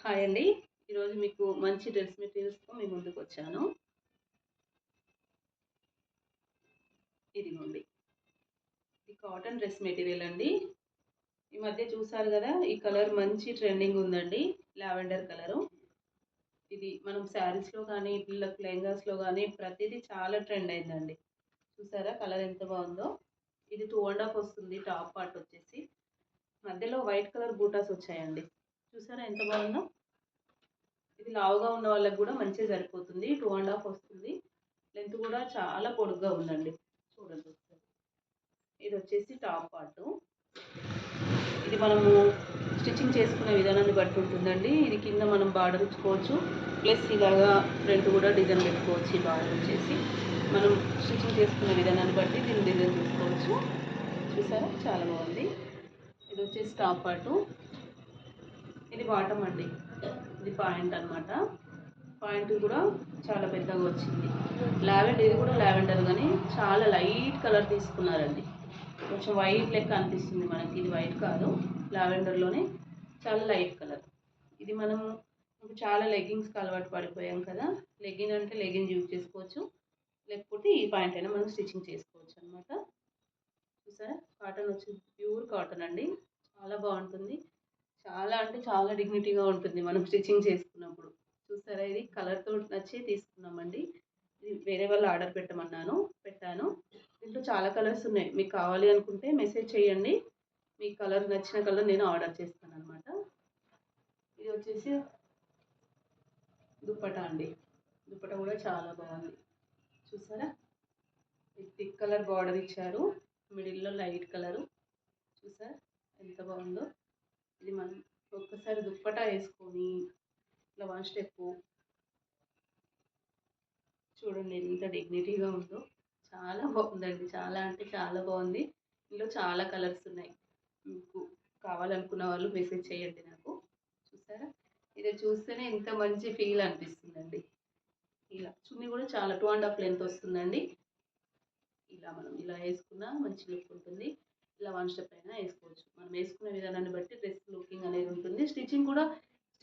Hi అండి. ఈరోజు మీకు మంచి డ్రెస్ మెటీరియల్స్‌తో మీ ముందుకొచ్చాను. ఇదిగోండి. ఇది కాటన్ డ్రెస్ మెటీరియల్ అండి. ఈ మధ్య చూసారు గదా! ఈ కలర్ మంచి ట్రెండింగ్ ఉందండి. Lavender colour. ఇది మనం శారీస్‌లో గానీ, పిల్లలకు లెహెంగాస్‌లో గానీ ప్రతీదీ చాలా ట్రెండ్ అయిందండి. చూసారా కలర్ ఎంత బావుందో? ఇది 2 ½ వస్తుంది టాప్ పార్ట్ వచ్చేసి. మధ్యలో వైట్ కలర్ బూటాస్ వచ్చాయండి. చూసారా ఎంత బావుందో? ఇది లావుగా ఉన్న వాళ్ళకి గూడా మంచిగా సరిపోతుంది. 2 ½ వస్తుంది. లెంత్ గూడా చాలా పొడుగ్గా ఉందండి. చూడండి ఒకసారి. ఇదొచ్చేసి టాప్ పార్టు. ఇది మనము స్టిచ్చింగ్ చేసుకునే విధానాన్ని బట్టి ఉంటుందండి. ఇది కింద మనం బార్డర్ ఇచ్చుకోవచ్చు. ప్లస్ ఇలాగా ఫ్రంట్ గూడా డిజైన్ పెట్టుకోవచ్చు. ఈ బార్డర్ వచ్చేసి. మనం స్టిచ్చింగ్ చేసుకునే విధానాన్ని బట్టి దీన్ని డిజైన్ చేసుకోవచ్చు. చూసారా చాలా బాగుంది. ఇదొచ్చేసి టాప్ పార్టు. ఇది బాటమ్ అండి. ఇది పాయింట్ అన్నమాట. పాయింట్ కూడా చాలా పెద్దగా వచ్చింది. ఇది కూడా లావెండర్ కానీ చాలా లైట్ కలర్ తీసుకున్నారండి. కొంచెం వైట్ లెక్క అనిపిస్తుంది మనకి. ఇది వైట్ కాదు, లావెండర్లోనే చాలా లైట్ కలర్. ఇది మనము ఇప్పుడు చాలా లెగ్గింగ్స్కి అలవాటు పడిపోయాం కదా. లెగ్గిన్ అంటే లెగ్గిన్ యూజ్ చేసుకోవచ్చు, లేకపోతే ఈ పాయింట్ అయినా మనం స్టిచ్చింగ్ చేసుకోవచ్చు అనమాట. చూసారా కాటన్ వచ్చింది, ప్యూర్ కాటన్ అండి. చాలా బాగుంటుంది. చాలా అంటే చాలా డిగ్నిటీగా ఉంటుంది మనం స్టిచ్చింగ్ చేసుకున్నప్పుడు. చూసారా ఇది కలర్‌తో నచ్చి తీసుకున్నామండి. ఇది వేరే వాళ్ళు ఆర్డర్ పెట్టాను. దీంట్లో చాలా కలర్స్ ఉన్నాయి. మీకు కావాలి అనుకుంటే మెసేజ్ చేయండి. మీకు కలర్ నచ్చిన కలర్ నేను ఆర్డర్ చేస్తాననమాట. ఇది వచ్చేసి దుప్పటా అండి. దుప్పటా కూడా చాలా బాగుంది. చూసారా? ఇది థిక్ కలర్ బార్డర్ ఇచ్చారు. మిడిల్‌లో లైట్ కలరు. చూసారా ఎంత బాగుందో? ఇది మనం ఒక్కసారి దుప్పటా వేసుకొని ఇట్లా వన్ స్టెప్పు చూడండి ఎంత డిగ్నిటీగా ఉందో. చాలా బాగుందండి. చాలా అంటే చాలా బాగుంది. ఇందులో చాలా కలర్స్ ఉన్నాయి. మీకు కావాలనుకున్న వాళ్ళు మెసేజ్ చేయండి నాకు. చూసారా? ఇది చూస్తేనే ఎంత మంచి ఫీల్ అనిపిస్తుందండి. ఇలా చున్నీ కూడా చాలా 2 ½ లెంత్ వస్తుందండి. ఇలా మనం ఇలా వేసుకున్నా మంచి లుక్ ఉంటుంది. ఇలా వన్ స్టెప్ అయినా వేసుకోవచ్చు. మనం వేసుకునే విధానాన్ని బట్టి డ్రెస్ లుకింగ్ అనేది ఉంటుంది. స్టిచ్చింగ్ కూడా